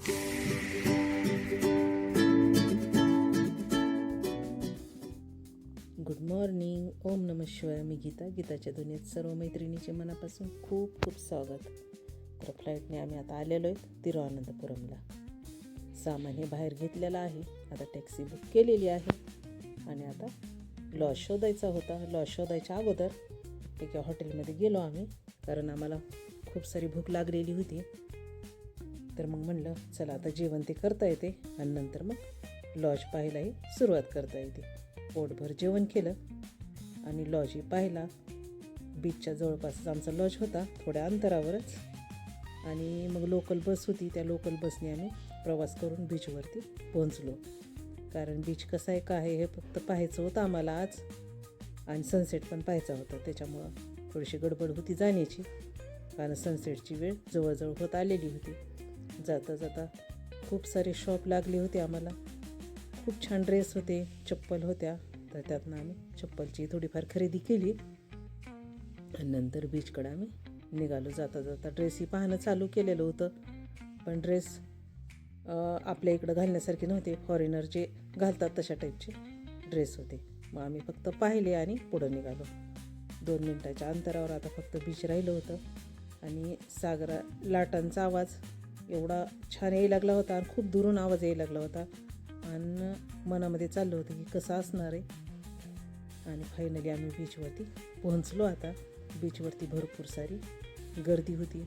Good morning. ओम नमः शिवाय. मी गीताच्या दुनियेत सर्व मैत्रिणीचे मनापासून खूप खूप स्वागत. तर फ्लाईटने आम्ही आता आलेलो आहे तिरुअनंतपुरमला. सामान हे बाहेर घेतलेलं आहे. आता टॅक्सी बुक केलेली आहे आणि आता लॉज शोधायचा होता. लॉज शोधायच्या अगोदर एका हॉटेलमध्ये गेलो आम्ही, कारण आम्हाला खूप सारी भूक लागलेली होती. तर मग म्हणलं चला आता जेवण ते करता येते आणि नंतर मग लॉज पाहायलाही सुरुवात करता येते. पोटभर जेवण केलं आणि लॉजही पाहिला. बीचच्या जवळपासच आमचा लॉज होता, थोड्या अंतरावरच. आणि मग लोकल बस होती, त्या लोकल बसने आम्ही प्रवास करून बीचवरती पोहोचलो. कारण बीच कसं आहे काय आहे हे फक्त पाहायचं होतं आम्हाला आज, आणि सनसेट पण पाहायचा होता. त्याच्यामुळं थोडीशी गडबड होती जाण्याची, कारण सनसेटची वेळ जवळजवळ होत आलेली होती. जाता जाता खूप सारे शॉप लागले होते आम्हाला. खूप छान ड्रेस होते, चप्पल होत्या, तर त्यातनं आम्ही चप्पलची थोडीफार खरेदी केली आणि नंतर बीचकडे आम्ही निघालो. जाता जाता ड्रेसही पाहणं चालू केलेलं होतं, पण ड्रेस आपल्या इकडं घालण्यासारखे नव्हते. फॉरेनर जे घालतात तशा टाईपचे ड्रेस होते. मग आम्ही फक्त पाहिले आणि पुढं निघालो. 2 मिनिटाच्या अंतरावर आता फक्त बीच राहिलं होतं आणि लाटांचा आवाज एवढा छान यायला लागला होता आणि खूप दुरून आवाज यायला लागला होता आणि मनामध्ये चाललं होतं की कसं असणार आहे. आणि फायनली आम्ही बीचवरती पोहोचलो. आता बीचवरती भरपूर सारी गर्दी होती,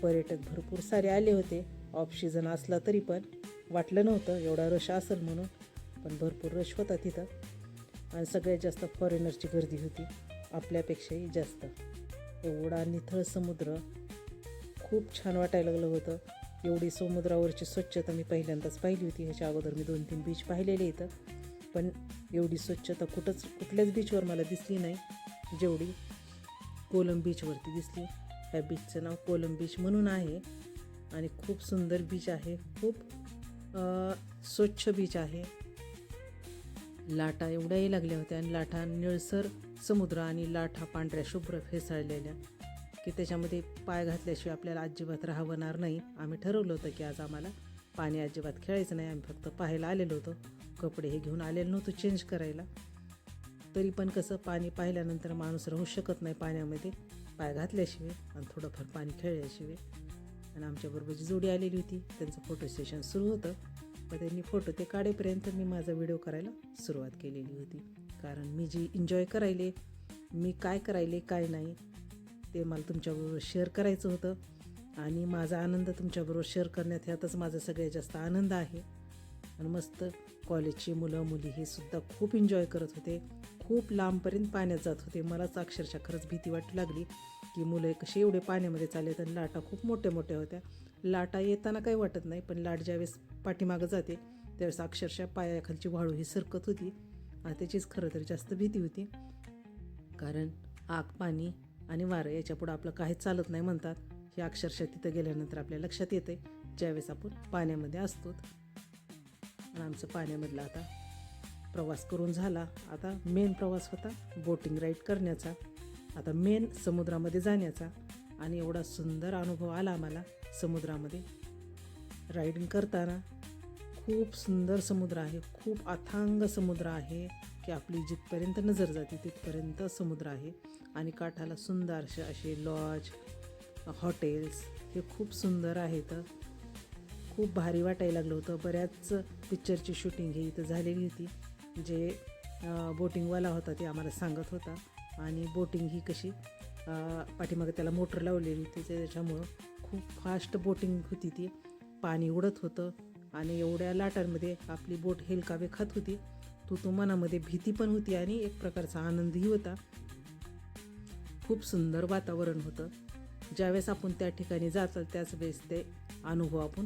पर्यटक भरपूर सारे आले होते. ऑफ सीझन असला तरी पण वाटलं नव्हतं एवढा रश असेल म्हणून, पण भरपूर रश होता तिथं. आणि सगळ्यात जास्त फॉरेनरची गर्दी होती, आपल्यापेक्षाही जास्त. एवढा निथळ समुद्र, खूप छान वाटायला लागलं होतं. एवढी समुद्रावरची स्वच्छता मी पहिल्यांदाच पाहिली होती. ह्याच्या अगोदर मी 2-3 बीच पाहिलेले इथं, पण एवढी स्वच्छता कुठल्याच बीचवर मला दिसली नाही जेवढी कोलम बीचवरती दिसली. ह्या बीचचं नाव कोलम बीच म्हणून आहे आणि खूप सुंदर बीच आहे. खूप स्वच्छ बीच आहे. लाटा एवढ्याही लागल्या होत्या आणि लाटा निळसर समुद्र आणि लाटा पांढऱ्या शुभ्र फेसाळलेल्या की त्याच्यामध्ये पाय घातल्याशिवाय आपल्याला अजिबात राहवणार नाही. आम्ही ठरवलं होतं की आज आम्हाला पाणी अजिबात खेळायचं नाही. आम्ही फक्त पाहायला आलेलो होतो, कपडे हे घेऊन आलेलो नव्हतो चेंज करायला. तरी पण कसं पाणी पाहिल्यानंतर माणूस राहू शकत नाही पाण्यामध्ये पाय घातल्याशिवाय आणि थोडंफार पाणी खेळल्याशिवाय. आणि आमच्याबरोबर जी जोडी आलेली होती त्यांचं फोटो सेशन सुरू होतं, मग त्यांनी फोटो ते काढेपर्यंत मी माझा व्हिडिओ करायला सुरुवात केलेली होती. कारण मी जी एन्जॉय करायले, मी काय करायले काय नाही ते मला तुमच्याबरोबर शेअर करायचं होतं. आणि माझा आनंद तुमच्याबरोबर शेअर करण्यात ह्यातच माझा सगळ्यात जास्त आनंद आहे. आणि मस्त कॉलेजची मुलं मुली हे सुद्धा खूप एन्जॉय करत होते. खूप लांबपर्यंत पाण्यात जात होते. मलाच अक्षरशः खरंच भीती वाटू लागली की मुलं कसे एवढे पाण्यामध्ये चालले. आणि लाटा खूप मोठ्या मोठ्या होत्या. लाटा येताना काही वाटत नाही, पण लाट ज्यावेळेस पाठीमागं जाते त्यावेळेस अक्षरशः पायाखालची वाळू ही सरकत होती आणि त्याचीच खरं तर जास्त भीती होती. कारण आग, पाणी आणि वारं याच्यापुढं आपलं काहीच चालत नाही म्हणतात. हे अक्षरशः तिथं गेल्यानंतर आपल्या लक्षात येते ज्यावेळेस आपण पाण्यामध्ये असतो. आणि आमचं पाण्यामधला आता प्रवास करून झाला. आता मेन प्रवास होता बोटिंग राईड करण्याचा, आता मेन समुद्रामध्ये जाण्याचा. आणि एवढा सुंदर अनुभव आला आम्हाला समुद्रामध्ये रायडिंग करताना. खूप सुंदर समुद्र आहे, खूप अथांग समुद्र आहे की आपली जिथपर्यंत नजर जाते तिथपर्यंत समुद्र आहे. आणि काठाला सुंदर असे लॉज, हॉटेल्स हे खूप सुंदर आहेत. खूप भारी वाटायला लागलं होतं. बऱ्याच पिक्चरची शूटिंग ही इथं झालेली होती. जे बोटिंगवाला होता ते आम्हाला सांगत होता. आणि बोटिंग ही कशी पाठीमागे त्याला मोटर लावलेली होती, त्याच्यामुळं खूप फास्ट बोटिंग होती ती. पाणी उडत होतं आणि एवढ्या लाटांमध्ये आपली बोट हेलकावे खात होती. तो मनामध्ये भीती पण होती आणि एक प्रकारचा आनंदही होता. खूप सुंदर वातावरण होतं. ज्यावेळेस आपण त्या ठिकाणी जातो त्याच वेळेस ते अनुभव आपण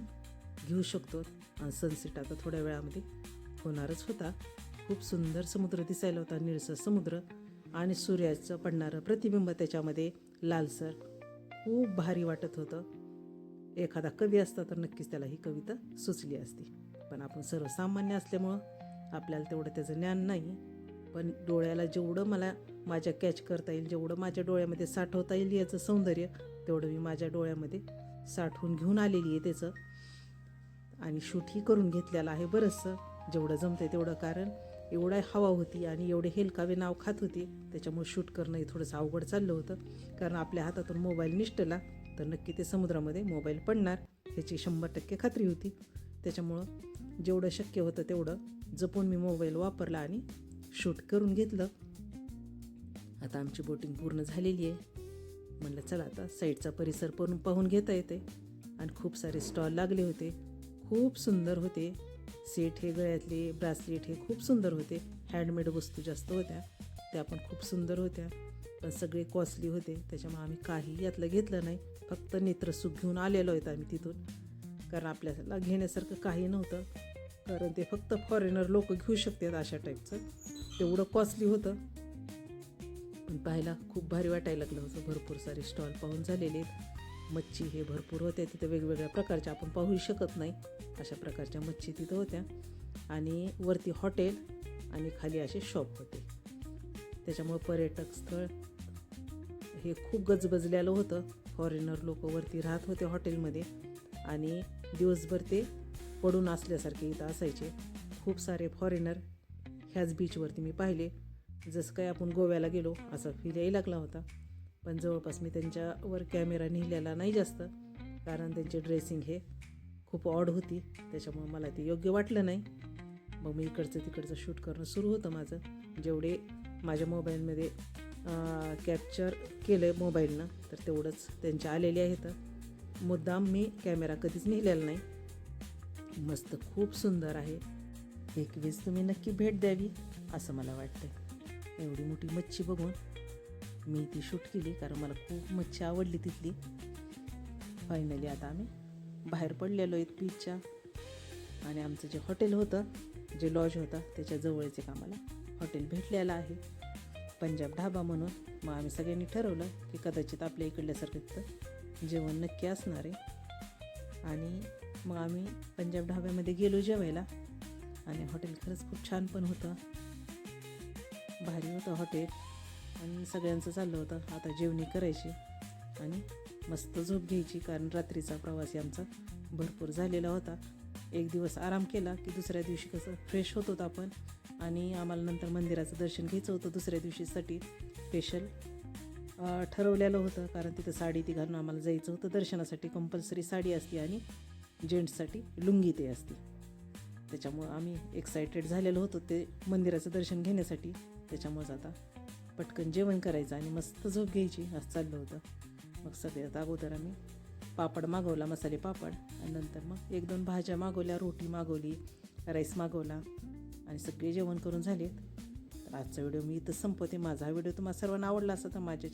घेऊ शकतो. आणि सनसेट आता थोड्या वेळामध्ये होणारच होता. खूप सुंदर समुद्र दिसायला होता, निळसर समुद्र आणि सूर्याचं पडणारं प्रतिबिंब त्याच्यामध्ये लालसर, खूप भारी वाटत होतं. एखादा कवी असता तर नक्कीच त्याला ही कविता सुचली असती, पण आपण सर्वसामान्य असल्यामुळं आपल्याला तेवढं त्याचं ज्ञान नाही. पण डोळ्याला जेवढं मला माझ्या कॅच करता येईल, जेवढं माझ्या डोळ्यामध्ये साठवता येईल याचं सौंदर्य, तेवढं मी माझ्या डोळ्यामध्ये साठवून घेऊन आलेली आहे त्याचं. आणि शूटही करून घेतलेलं आहे बरंचसं, जेवढं जमतंय तेवढं. कारण एवढा हवा होती आणि एवढे हेलकावे नाव खात होती, त्याच्यामुळे शूट करणंही थोडंसं अवघड चाललं होतं. कारण आपल्या हातातून मोबाईल निसटला तर नक्की ते समुद्रामध्ये मोबाईल पडणार ह्याची 100% खात्री होती. त्याच्यामुळं जेवढं शक्य होतं तेवढं जपून मी मोबाईल वापरला आणि शूट करून घेतलं. आता आमची बोटिंग पूर्ण झालेली आहे. म्हणलं चला आता साईडचा परिसर पण पाहून घेता येते. आणि खूप सारे स्टॉल लागले होते, खूप सुंदर होते. सेट हे गळ्यातले, ब्रासलेट हे खूप सुंदर होते. हँडमेड वस्तू जास्त होत्या, त्या पण खूप सुंदर होत्या, पण सगळे कॉस्टली होते. त्याच्यामुळे आम्ही काही यातलं घेतलं नाही. फक्त नेत्रसुख घेऊन आलेलो आहेत आम्ही तिथून. कारण आपल्याला घेण्यासारखं काही नव्हतं, कारण ते फक्त फॉरेनर लोक घेऊ शकतात अशा टाईपचं. तेवढं कॉस्टली होतं, पण पाहायला खूप भारी वाटायला लागलं होतं. भरपूर सारे स्टॉल पाहून झालेले आहेत. मच्छी हे भरपूर होत्या तिथं, वेगवेगळ्या प्रकारच्या, आपण पाहू शकत नाही अशा प्रकारच्या मच्छी तिथं होत्या. आणि वरती हॉटेल आणि खाली असे शॉप होते. त्याच्यामुळं पर्यटक स्थळ हे खूप गजबजलेलं होतं. फॉरेनर लोक वरती राहत होते हॉटेलमध्ये आणि दिवसभर ते पडून असल्यासारखे इथं असायचे. खूप सारे फॉरेनर ह्याच बीचवरती मी पाहिले. जसं काय आपण गोव्याला गेलो असा फील यायला लागला होता. पण जवळपास मी त्यांच्यावर कॅमेरा नेलेला नाही जास्त, कारण त्यांची ड्रेसिंग हे खूप ऑड होती. त्याच्यामुळे मला ते योग्य वाटलं नाही. मग मी इकडचं तिकडचं शूट करणं सुरू होतं माझं. जेवढे माझ्या मोबाईलमध्ये कॅप्चर केलं आहे मोबाईलनं तर तेवढंच त्यांचे आलेले आहेत. मुद्दाम मी कॅमेरा कधीच नेलेला नाही. मस्त खूप सुंदर आहे. एक वेळेस तुम्ही नक्की भेट द्यावी असं मला वाटतं. एवढी मोठी मच्छी बघून मी ती शूट केली, कारण मला खूप मच्छी आवडली तिथली. फायनली आता आम्ही बाहेर पडलेलो आहेत बीचच्या. आणि आमचं जे हॉटेल होतं, जे लॉज होता, त्याच्या जवळच एक आम्हाला हॉटेल भेटलेलं आहे, पंजाब ढाबा म्हणून. मग आम्ही सगळ्यांनी ठरवलं की कदाचित आपल्या इकडल्यासारखं तिथं जेवण नक्की असणार आहे. आणि मग आम्ही पंजाब ढाब्यामध्ये गेलो जेवायला. आणि हॉटेल खरंच खूप छान पण होतं, भारी होतं हॉटेल. आणि सगळ्यांचं चाललं होतं आता जेवणी करायची आणि मस्त झोप घ्यायची, कारण रात्रीचा प्रवास आमचा भरपूर झालेला होता. एक दिवस आराम केला की दुसऱ्या दिवशी कसं फ्रेश होत होतं आपण. आणि आम्हाला नंतर मंदिराचं दर्शन घ्यायचं होतं दुसऱ्या दिवशीसाठी. स्पेशल ठरवलेलं होतं, कारण तिथं साडी ती घालून आम्हाला जायचं होतं दर्शनासाठी. कंपल्सरी साडी असते आणि जेंट्ससाठी लुंगी ते असते. त्याच्यामुळं आम्ही एक्सायटेड झालेलो होतो ते मंदिराचं दर्शन घेण्यासाठी. त्याच्यामुळंच आता पटकन जेवण करायचं आणि मस्त झोप घ्यायची असं चाललं होतं. मग सगळ्यात अगोदर आम्ही पापड मागवला, मसाले पापड. आणि नंतर मग 1-2 भाज्या मागवल्या, रोटी मागवली, राईस मागवला आणि सगळे जेवण करून झालेत. तर आजचा व्हिडिओ मी इथं संपवते. माझा हा व्हिडिओ तुम्हाला सर्वांना आवडला असेल तर माझ्या